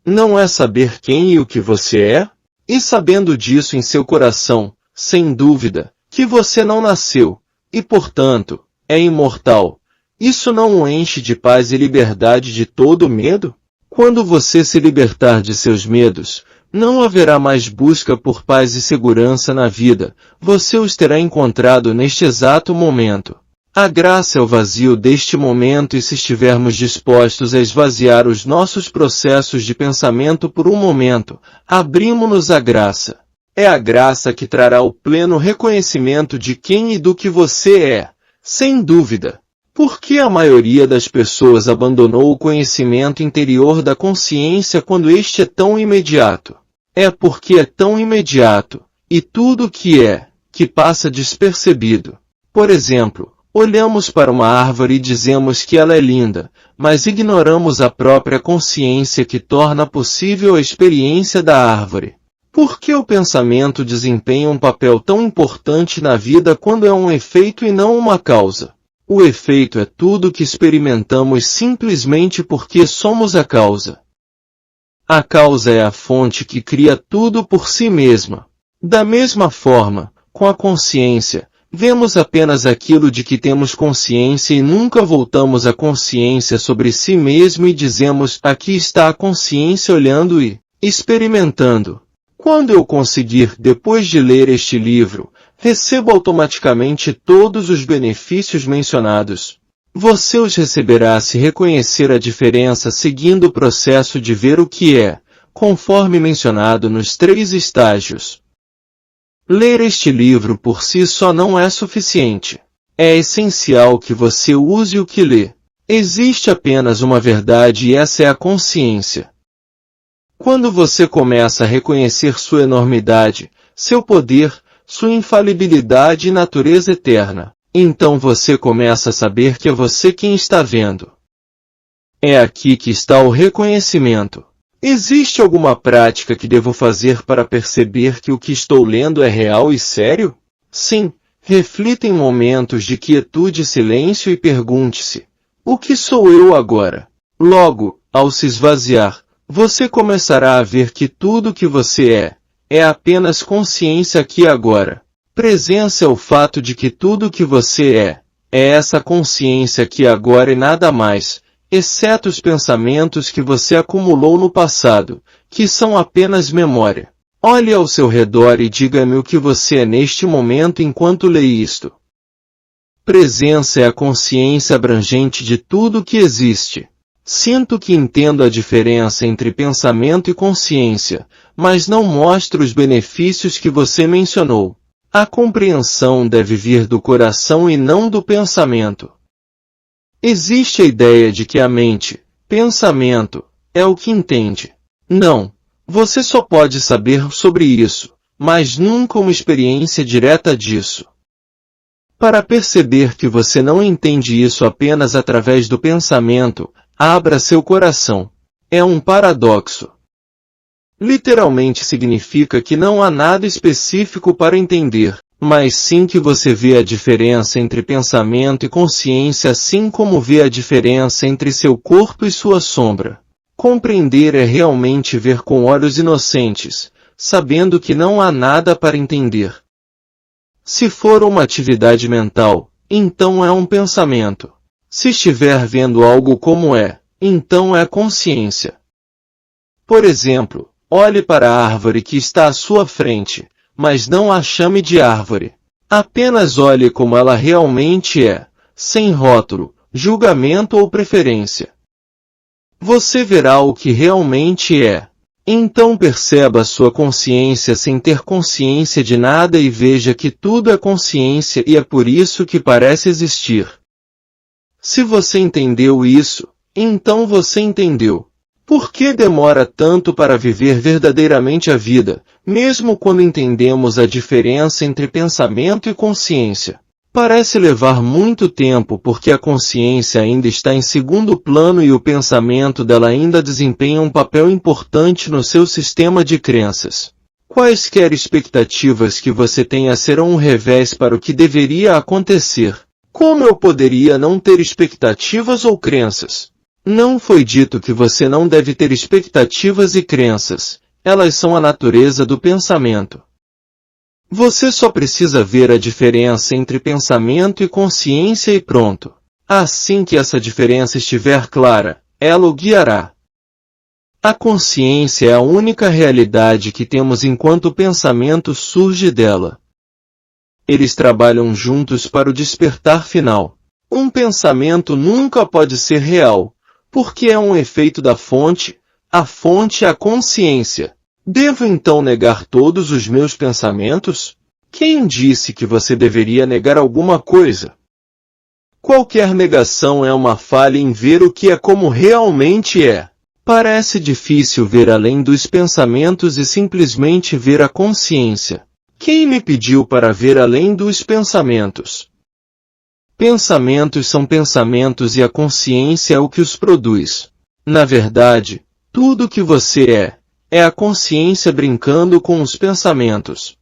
Speaker 1: Não é saber quem e o que você é? E sabendo disso em seu coração, sem dúvida, que você não nasceu, e portanto, é imortal. Isso não o enche de paz e liberdade de todo medo? Quando você se libertar de seus medos, não haverá mais busca por paz e segurança na vida, você os terá encontrado neste exato momento. A graça é o vazio deste momento e se estivermos dispostos a esvaziar os nossos processos de pensamento por um momento, abrimos-nos à graça. É a graça que trará o pleno reconhecimento de quem e do que você é, sem dúvida. Por que a maioria das pessoas abandonou o conhecimento interior da consciência quando este é tão imediato? É porque é tão imediato, e tudo o que passa despercebido. Por exemplo, olhamos para uma árvore e dizemos que ela é linda, mas ignoramos a própria consciência que torna possível a experiência da árvore. Por que o pensamento desempenha um papel tão importante na vida quando é um efeito e não uma causa? O efeito é tudo que experimentamos simplesmente porque somos a causa. A causa é a fonte que cria tudo por si mesma. Da mesma forma, com a consciência, vemos apenas aquilo de que temos consciência e nunca voltamos a consciência sobre si mesmo e dizemos, aqui está a consciência olhando e experimentando. Quando eu conseguir, depois de ler este livro, recebo automaticamente todos os benefícios mencionados. Você os receberá se reconhecer a diferença seguindo o processo de ver o que é, conforme mencionado nos 3 estágios. Ler este livro por si só não é suficiente. É essencial que você use o que lê. Existe apenas uma verdade e essa é a consciência. Quando você começa a reconhecer sua enormidade, seu poder, sua infalibilidade e natureza eterna, então você começa a saber que é você quem está vendo. É aqui que está o reconhecimento. Existe alguma prática que devo fazer para perceber que o que estou lendo é real e sério? Sim, reflita em momentos de quietude e silêncio e pergunte-se, o que sou eu agora? Logo, ao se esvaziar, você começará a ver que tudo que você é apenas consciência aqui e agora. Presença é o fato de que tudo que você é essa consciência aqui e agora e nada mais, exceto os pensamentos que você acumulou no passado, que são apenas memória. Olhe ao seu redor e diga-me o que você é neste momento enquanto lê isto. Presença é a consciência abrangente de tudo que existe. Sinto que entendo a diferença entre pensamento e consciência, mas não mostro os benefícios que você mencionou. A compreensão deve vir do coração e não do pensamento. Existe a ideia de que a mente, pensamento, é o que entende. Não, você só pode saber sobre isso, mas nunca uma experiência direta disso. Para perceber que você não entende isso apenas através do pensamento, abra seu coração. É um paradoxo. Literalmente significa que não há nada específico para entender, mas sim que você vê a diferença entre pensamento e consciência assim como vê a diferença entre seu corpo e sua sombra. Compreender é realmente ver com olhos inocentes, sabendo que não há nada para entender. Se for uma atividade mental, então é um pensamento. Se estiver vendo algo como então é consciência. Por exemplo, olhe para a árvore que está à sua frente, mas não a chame de árvore. Apenas olhe como ela realmente é, sem rótulo, julgamento ou preferência. Você verá o que realmente é. Então perceba a sua consciência sem ter consciência de nada e veja que tudo é consciência e é por isso que parece existir. Se você entendeu isso, então você entendeu. Por que demora tanto para viver verdadeiramente a vida, mesmo quando entendemos a diferença entre pensamento e consciência? Parece levar muito tempo porque a consciência ainda está em segundo plano e o pensamento dela ainda desempenha um papel importante no seu sistema de crenças. Quaisquer expectativas que você tenha serão um revés para o que deveria acontecer. Como eu poderia não ter expectativas ou crenças? Não foi dito que você não deve ter expectativas e crenças. Elas são a natureza do pensamento. Você só precisa ver a diferença entre pensamento e consciência e pronto. Assim que essa diferença estiver clara, ela o guiará. A consciência é a única realidade que temos enquanto o pensamento surge dela. Eles trabalham juntos para o despertar final. Um pensamento nunca pode ser real, porque é um efeito da fonte, a fonte é a consciência. Devo então negar todos os meus pensamentos? Quem disse que você deveria negar alguma coisa? Qualquer negação é uma falha em ver o que é como realmente é. Parece difícil ver além dos pensamentos e simplesmente ver a consciência. Quem me pediu para ver além dos pensamentos? Pensamentos são pensamentos e a consciência é o que os produz. Na verdade, tudo o que você é a consciência brincando com os pensamentos.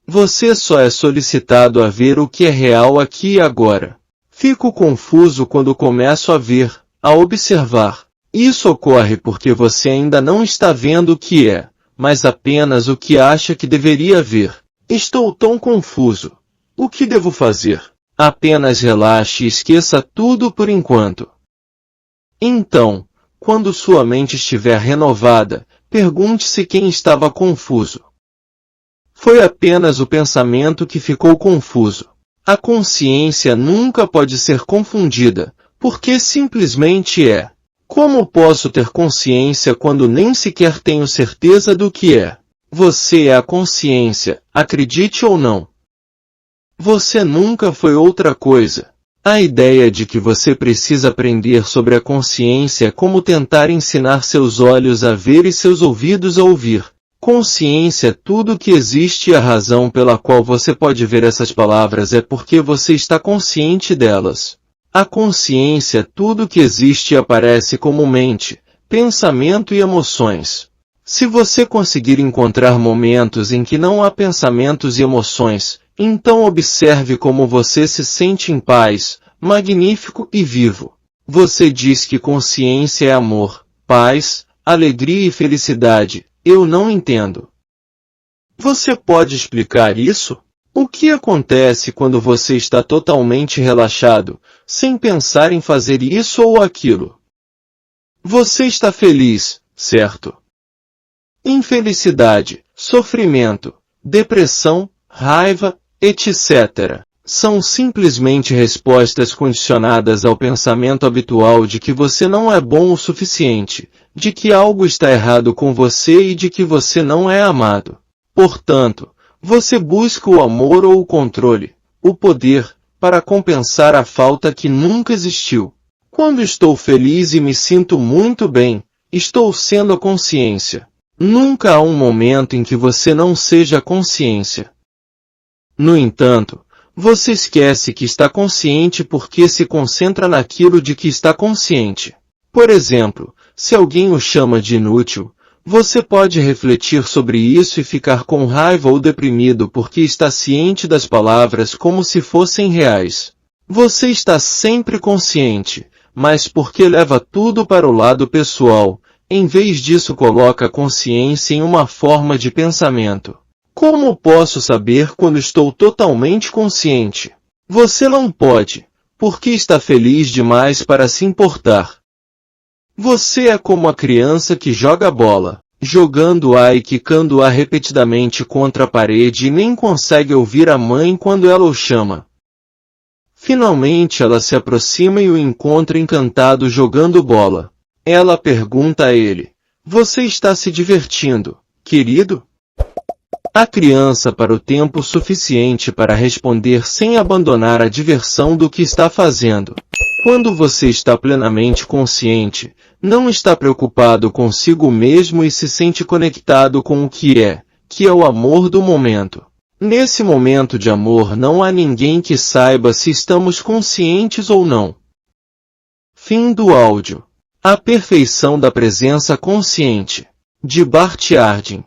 Speaker 1: Você só é solicitado a ver o que é real aqui e agora. Fico confuso quando começo a ver, a observar. Isso ocorre porque você ainda não está vendo o que é, mas apenas o que acha que deveria ver. Estou tão confuso. O que devo fazer? Apenas relaxe e esqueça tudo por enquanto. Então, quando sua mente estiver renovada, pergunte-se quem estava confuso. Foi apenas o pensamento que ficou confuso. A consciência nunca pode ser confundida, porque simplesmente é. Como posso ter consciência quando nem sequer tenho certeza do que é? Você é a consciência, acredite ou não. Você nunca foi outra coisa. A ideia de que você precisa aprender sobre a consciência é como tentar ensinar seus olhos a ver e seus ouvidos a ouvir. Consciência é tudo que existe e a razão pela qual você pode ver essas palavras é porque você está consciente delas. A consciência é tudo que existe e aparece como mente, pensamento e emoções. Se você conseguir encontrar momentos em que não há pensamentos e emoções, então observe como você se sente em paz, magnífico e vivo. Você diz que consciência é amor, paz, alegria e felicidade. Eu não entendo. Você pode explicar isso? O que acontece quando você está totalmente relaxado, sem pensar em fazer isso ou aquilo? Você está feliz, certo? Infelicidade, sofrimento, depressão, raiva, etc. São simplesmente respostas condicionadas ao pensamento habitual de que você não é bom o suficiente, de que algo está errado com você e de que você não é amado. Portanto, você busca o amor ou o controle, o poder, para compensar a falta que nunca existiu. Quando estou feliz e me sinto muito bem, estou sendo a consciência. Nunca há um momento em que você não seja a consciência. No entanto, você esquece que está consciente porque se concentra naquilo de que está consciente. Por exemplo, se alguém o chama de inútil, você pode refletir sobre isso e ficar com raiva ou deprimido porque está ciente das palavras como se fossem reais. Você está sempre consciente, mas porque leva tudo para o lado pessoal, em vez disso coloca a consciência em uma forma de pensamento. Como posso saber quando estou totalmente consciente? Você não pode, porque está feliz demais para se importar. Você é como a criança que joga bola, jogando-a e quicando-a repetidamente contra a parede e nem consegue ouvir a mãe quando ela o chama. Finalmente ela se aproxima e o encontra encantado jogando bola. Ela pergunta a ele: "Você está se divertindo, querido?" A criança para o tempo suficiente para responder sem abandonar a diversão do que está fazendo. Quando você está plenamente consciente, não está preocupado consigo mesmo e se sente conectado com o que é o amor do momento. Nesse momento de amor não há ninguém que saiba se estamos conscientes ou não. Fim do áudio. A perfeição da presença consciente. De Bart Ehrman.